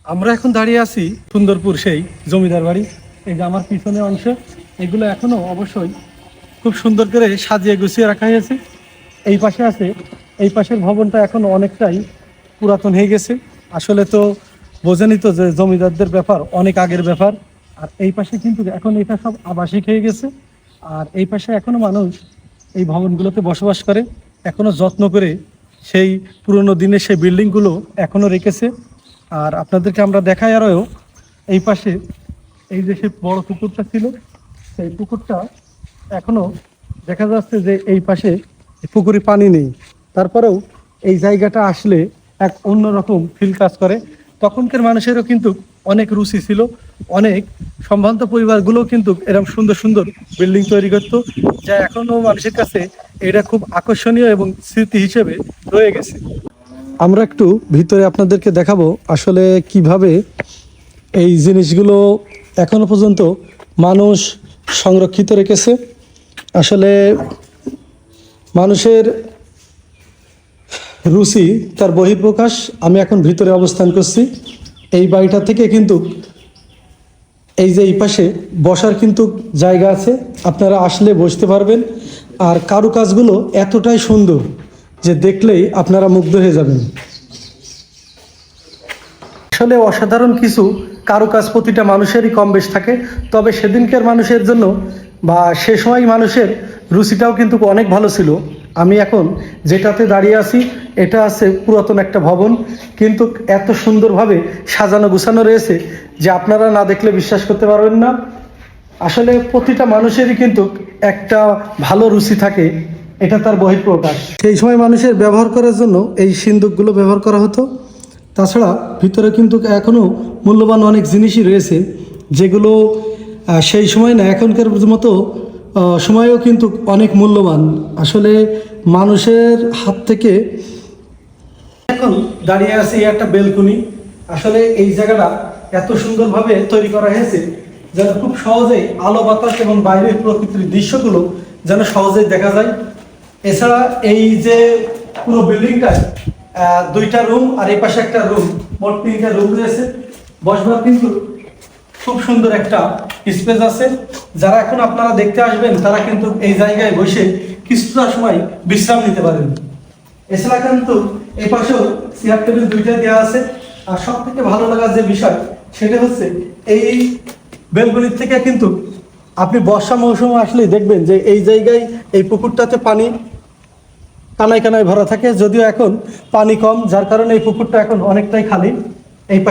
আমরা এখন দাঁড়িয়ে আছি সুন্দরপুর সেই জমিদার বাড়ি। এই যে আমার পিছনে অংশ, এগুলো এখনো অবশ্যই খুব সুন্দর করে সাজিয়ে গুছিয়ে রাখা হয়েছে। এই পাশে আছে, এই পাশের ভবনটা এখনো অনেকটাই পুরাতন হয়ে গেছে। আসলে তো বোঝেনই তো যে জমিদারদের ব্যাপার অনেক আগের ব্যাপার। আর এই পাশে কিন্তু এখন এটা সব আবাসিক হয়ে গেছে। আর এই পাশে এখনো মানুষ এই ভবনগুলোতে বসবাস করে, এখনো যত্ন করে সেই পুরনো দিনের সেই বিল্ডিংগুলো এখনো রেখেছে। আর আপনাদেরকে আমরা দেখাই আরও এই পাশে এই যে সেই বড় পুকুরটা ছিল, সেই পুকুরটা এখনো দেখা যাচ্ছে যে এই পাশে পুকুরে পানি নেই। তারপরেও এই জায়গাটা আসলে এক অন্যরকম ফিল কাজ করে। তখনকার মানুষেরও কিন্তু অনেক রুচি ছিল, অনেক সম্ভ্রান্ত পরিবারগুলো কিন্তু এরকম সুন্দর সুন্দর বিল্ডিং তৈরি করতো, যা এখনো মানুষের কাছে এটা খুব আকর্ষণীয় এবং স্মৃতি হিসেবে রয়ে গেছে। আমরা একটু ভিতরে আপনাদেরকে দেখাবো আসলে কিভাবে এই জিনিসগুলো এখনো পর্যন্ত মানুষ সংরক্ষিত রেখেছে। আসলে মানুষের রুচি তার বহিঃপ্রকাশ। আমি এখন ভিতরে অবস্থান করছি। এই বাড়িটা থেকে কিন্তু এই যে এই পাশে বসার কিন্তু জায়গা আছে, আপনারা আসলে বসতে পারবেন। আর কারুকাজগুলো এতটাই সুন্দর যে দেখলেই আপনারা মুগ্ধ হয়ে যাবেন। আসলে অসাধারণ কিছু কারুকাজ প্রতিটা মানুষেরই কম বেশ থাকে, তবে সেদিনকার মানুষের জন্য বা সে সময় মানুষের রুচিটাও কিন্তু অনেক ভালো ছিল। আমি এখন যেটাতে দাঁড়িয়ে আছি এটা আছে পুরাতন একটা ভবন, কিন্তু এত সুন্দরভাবে সাজানো গুছানো রয়েছে যে আপনারা না দেখলে বিশ্বাস করতে পারবেন না। আসলে প্রতিটা মানুষেরই কিন্তু একটা ভালো রুচি থাকে, এটা তার বহিঃপ্রকাশ। সেই সময় মানুষের ব্যবহার করার জন্য এই সিন্দুকগুলো ব্যবহার করা হতো। তাছাড়া ভিতরে কিন্তু এখনও মূল্যবান অনেক জিনিসই রয়েছে, যেগুলো সেই সময় না এখনকার মতো সময়েও কিন্তু অনেক মূল্যবান। আসলে মানুষের হাত থেকে এখন দাঁড়িয়ে আছে এই একটা বেলকুনি। আসলে এই জায়গাটা এত সুন্দরভাবে তৈরি করা হয়েছে যেন খুব সহজেই আলো বাতাস এবং বাইরের প্রকৃতির দৃশ্যগুলো যেন সহজেই দেখা যায়। এছাড়া এই যে পুরো বিল্ডিংটায় দুইটা রুম আর এই পাশে একটা রুম, মোট তিনটা রুম রয়েছে। বসবার কিন্তু খুব সুন্দর একটা স্পেস আছে। যারা এখন আপনারা দেখতে আসবেন তারা কিন্তু এই জায়গায় বসে কিছুটা সময় বিশ্রাম নিতে পারেন। এছাড়া কিন্তু এই পাশেও চেয়ার টেবিল দুইটা দেওয়া আছে। আর সব থেকে ভালো লাগার যে বিষয় সেটা হচ্ছে এই বেলকনির থেকে কিন্তু আপনি বর্ষা মৌসুমে আসলেই দেখবেন যে এই জায়গায় এই পুকুরটাতে পানি কানায় কানায় ভরা থাকে। যদিও এখন পানি কম, যার কারণে এই পুকুরটা এখন অনেকটাই খালি।